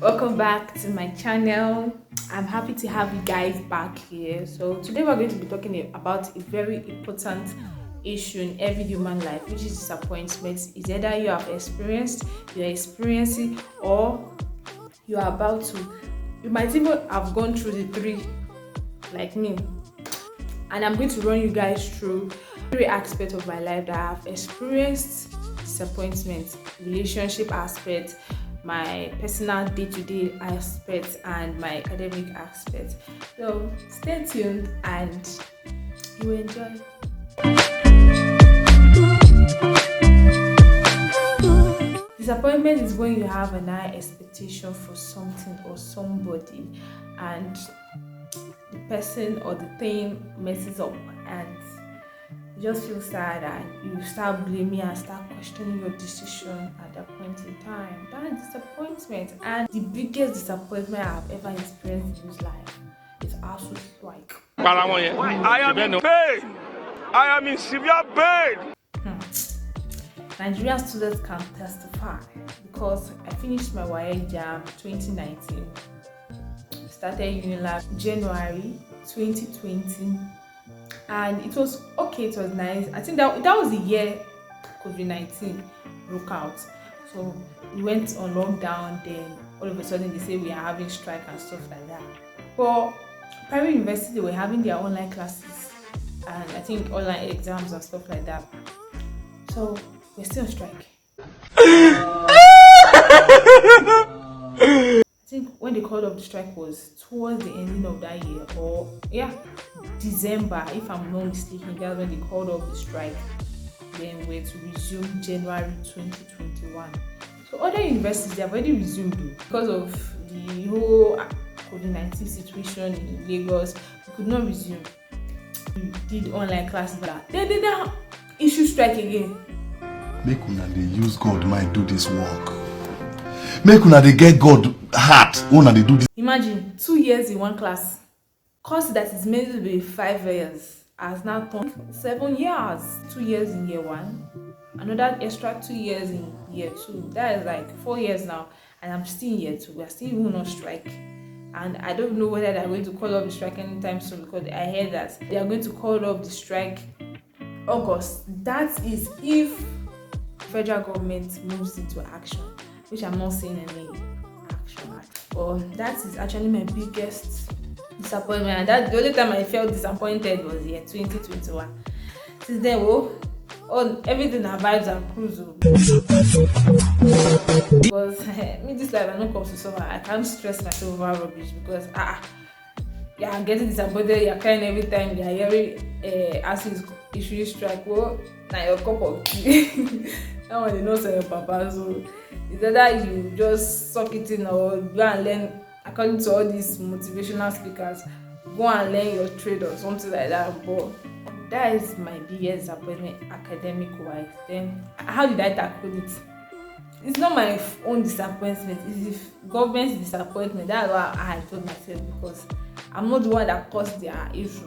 Welcome back to my channel. I'm happy to have you guys back here. So today we're going to be talking about a very important issue in every human life, which is disappointment. Is either you have experienced, you're experiencing, or you are about to. You might even have gone through the three, like me. And I'm going to run you guys through every aspect of my life that I've experienced disappointment, relationship aspect, my personal day-to-day aspect, and my academic aspect. So stay tuned and you will enjoy. Disappointment is when you have an high expectation for something or somebody and the person or the thing messes up and you just feel sad and you start blaming and start questioning your decision at that point in time. That is disappointment, and the biggest disappointment I've ever experienced in this life is ASUU strike. I am in pain. I am in severe pain. Nigerian students can testify because I finished my WAEC JAMB 2019, started Unilab January 2020, and it was okay, it was nice. I think that was the year COVID-19 broke out, so we went on lockdown. Then all of a sudden they say we are having strike and stuff like that. For private university, they were having their online classes and I think online exams and stuff like that, so we're still on strike. I think when they called off the strike was towards the ending of that year, or December, if I'm not mistaken. That's when they called off the strike. Then we're to resume January 2021. So other universities, they have already resumed because of the whole COVID-19 situation in Lagos. We could not resume. We did online classes. They did not issue strike again. Make una dey use God mind do this work. Make una dey get God heart when una dey do this. Imagine 2 years in one class. Course that is meant to be 5 years has now turned 7 years. 2 years in year one, another extra 2 years in year two. That is like 4 years now, and I'm still in year two. We are still even on strike, and I don't know whether they're going to call off the strike anytime soon, because I heard that they are going to call off the strike August. That is if federal government moves into action, which I'm not seeing any action at. But that is actually my biggest disappointment, and that's the only time I felt disappointed was year 2021. Since then, everything are vibes and cruise. Because me, this life I don't come to summer. I can't stress myself over rubbish because I'm getting disappointed. You're crying every time you're hearing ASUU issue strike. Well, now your cup of tea. That one they know say your papa. So it's either you just suck it in or go and learn. According to all these motivational speakers, go and learn your trade or something like that. But that is my biggest disappointment academic wise. Then how did I tackle it? It's not my own disappointment, it's the government's disappointment. That's what I told myself, because I'm not the one that caused their issue.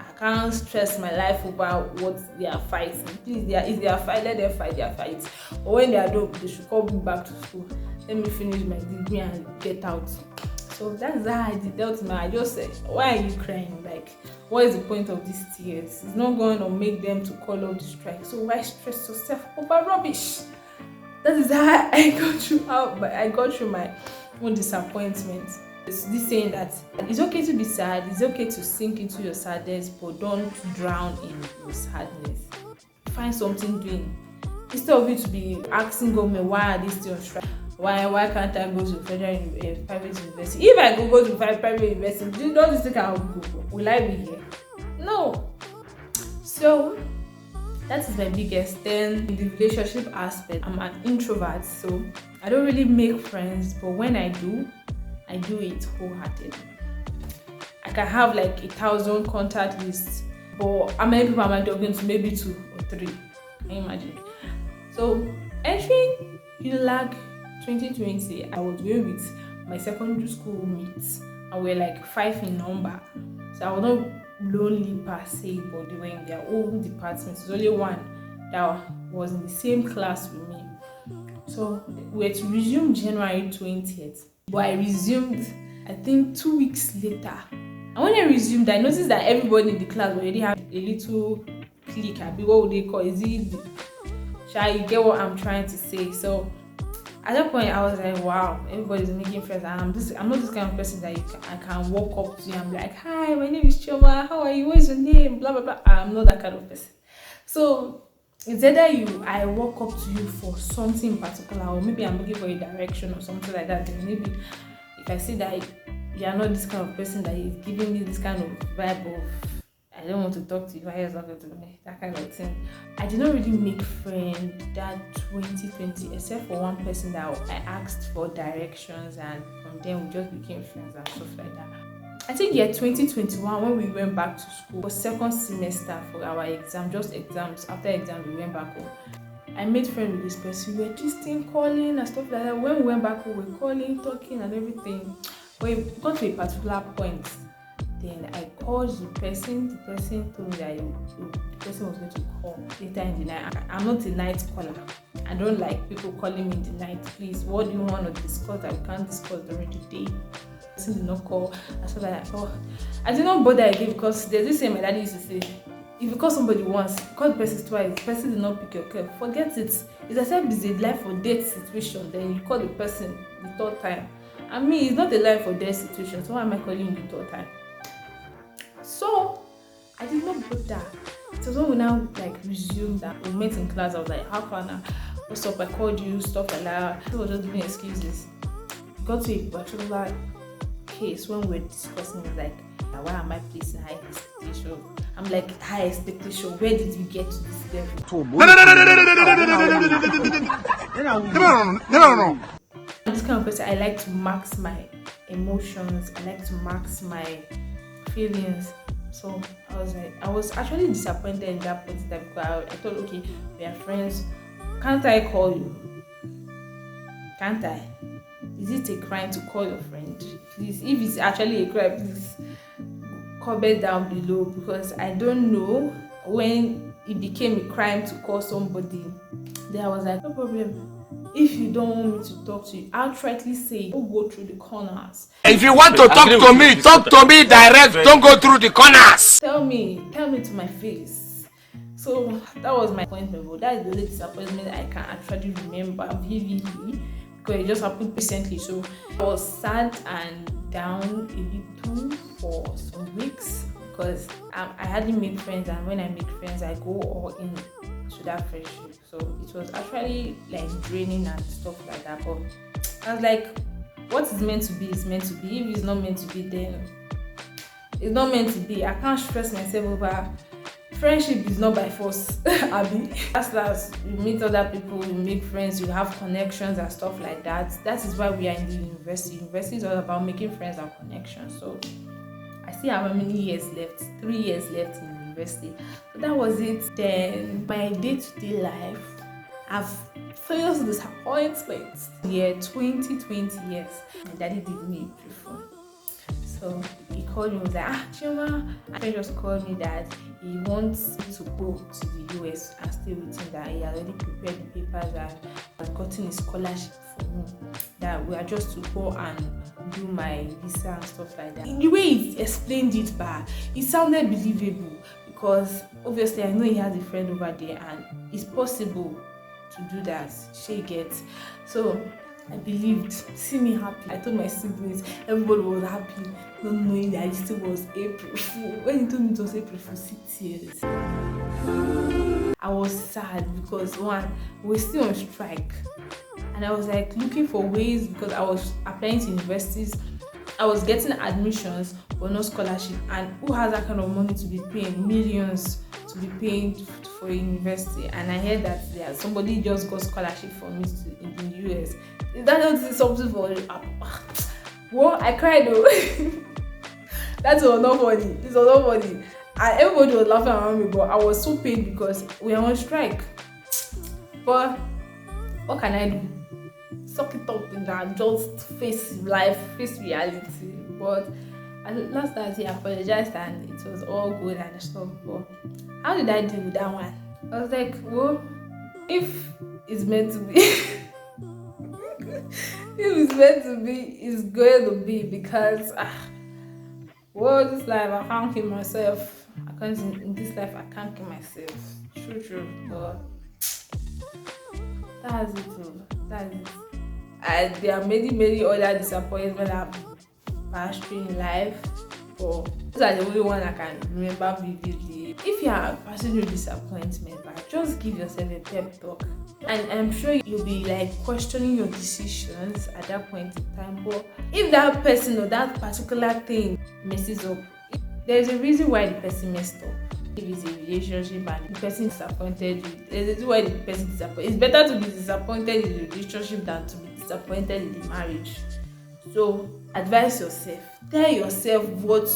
I can't stress my life over what they are fighting. Please, if they are fighting, let them fight their fights. But when they are done, they should call me back to school. Let me finish my degree and get out. So that's how I dealt with I just said, why are you crying? Like, what is the point of these tears? It's not going to make them to call off the strike. So why stress yourself over rubbish? That is how I got through my own disappointment. It's this saying that it's okay to be sad, it's okay to sink into your sadness, but don't drown in your sadness. Find something doing. Instead of you to be asking government, why are they still on strike? Why can't I go to private university? If I go to private university, don't you think I'll go? Will I be here? No. So that is my biggest. Then in the relationship aspect, I'm an introvert, so I don't really make friends, but when I do it wholeheartedly. I can have like 1,000 contact lists, but how many people am I talking to? Maybe 2 or 3. Can you imagine? So entering Unilag 2020, I was going with my secondary school mates, and we're like 5 in number. So I was not lonely per se, but they were in their own departments. There's only one that was in the same class with me. So we were to resume January 20th. But I resumed, I think 2 weeks later. And when I resumed, I noticed that everybody in the class already had a little clique. What would they call it? Is it shall you get what I'm trying to say? So at that point, I was like, wow, everybody's making friends. And I'm not this kind of person that I can walk up to you and be like, hi, my name is Chioma. How are you? What is your name? Blah, blah, blah. I'm not that kind of person. So it's either I walk up to you for something in particular, or maybe I'm looking for a direction or something like that. Then maybe if I see that you are not this kind of person that is giving me this kind of vibe of I don't want to talk to you, why are you talking to me? That kind of thing. I did not really make friends that 2020, except for one person that I asked for directions, and from then we just became friends and stuff like that. I think 2021, when we went back to school for second semester for our exam, just exams. After exam, we went back home. I made friends with this person. We were just calling and stuff like that. When we went back home, we were calling, talking, and everything. But it got to a particular point. Then I called the person. The person told me that the person was going to call later in the night. I'm not a night caller. I don't like people calling me in the night. Please, what do you want to discuss that we can't discuss during the day? The person did not call. I said that I did not bother again, because there's this thing my daddy used to say: if you call somebody once, call the person twice, the person did not pick your call, forget it. It's as if it's a life or death situation. Then you call the person the third time. I mean, it's not a life or death situation. So why am I calling you the third time? So I did not bother. It was when we now resumed that we met in class. I was like, how far now? What's up? I called you, stuff like that. People were just giving excuses. Got to a particular case when we were discussing it, like, why am I placing high expectation? I'm like, high expectation, where did you get to this level? No. This kind of person, I like to max my emotions. I like to max my feelings. So I was actually disappointed in that point because I thought, okay, we are friends. Can't I call you? Can't I? Is it a crime to call your friend? Please, if it's actually a crime, please comment down below, because I don't know when it became a crime to call somebody. Then I was like, no problem. If you don't want me to talk to you, outrightly say, don't go through the corners. If you want to talk to me direct. Don't go through the corners. Tell me to my face. So that was my disappointment. But that is the only disappointment I can actually remember vividly, because it just happened recently. So I was sad and down a little for some weeks, because I hadn't made friends, and when I make friends, I go all in to that friendship. So it was actually draining and stuff like that. But I was like, what is meant to be is meant to be. If it's not meant to be, then it's not meant to be. I can't stress myself over. Friendship is not by force. Abi. As you meet other people, you make friends, you have connections and stuff like that. That is why we are in the university. University is all about making friends and connections. So I still have how many years left? 3 years left in university. So that was it. Then my day-to-day life, I've faced disappointments. 2020, yes. My daddy did me a pre-phone. So he called me and was like, Chioma, my friend just called me that he wants me to go to the US and stay with him, that he already prepared the papers and has gotten a scholarship for me, that we are just to go and do my visa and stuff like that. The way he explained it, it sounded believable, because obviously I know he has a friend over there and it's possible to do that. She gets. So I believed. See me happy. I told my siblings, everybody was happy, not knowing that it still was April Fool. When he told me it was April Fool, 6 years, I was sad, because one, we're still on strike, and I was looking for ways, because I was applying to universities, I was getting admissions but no scholarship, and who has that kind of money to be paying millions to be paying for university? And I heard that somebody just got scholarship for me in the US. Is that not something for well, I cried though. That was not funny. It was not funny. And everybody was laughing around me, but I was so pained because we are on strike. But what can I do? Suck it up and just face life, face reality. But at last he apologized and it was all good and stuff. But how did I deal with that one? I was like, well, if it's meant to be, If it's meant to be, it's going to be, because well, this life I can't kill myself. I can't in this life I can't kill myself. True. But that's it. That's it. And there are many other disappointments I've passed through in life, but those are the only one I can remember vividly. If you are passing through disappointment, just give yourself a pep talk, and I'm sure you'll be like questioning your decisions at that point in time. But if that person or that particular thing messes up, there's a reason why the person messed up. If it's a relationship and the person disappointed you, there's a reason why the person disappointed. It's better to be disappointed in the relationship than to be disappointed in the marriage. So advise yourself. Tell yourself what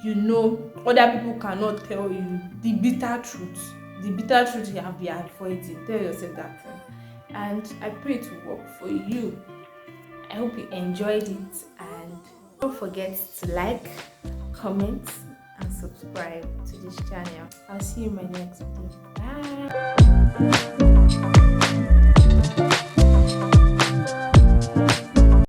you know other people cannot tell you. The bitter truth. The bitter truth you have been avoiding. Tell yourself that thing. And I pray it will work for you. I hope you enjoyed it, and don't forget to like, comment, and subscribe to this channel. I'll see you in my next video. Bye.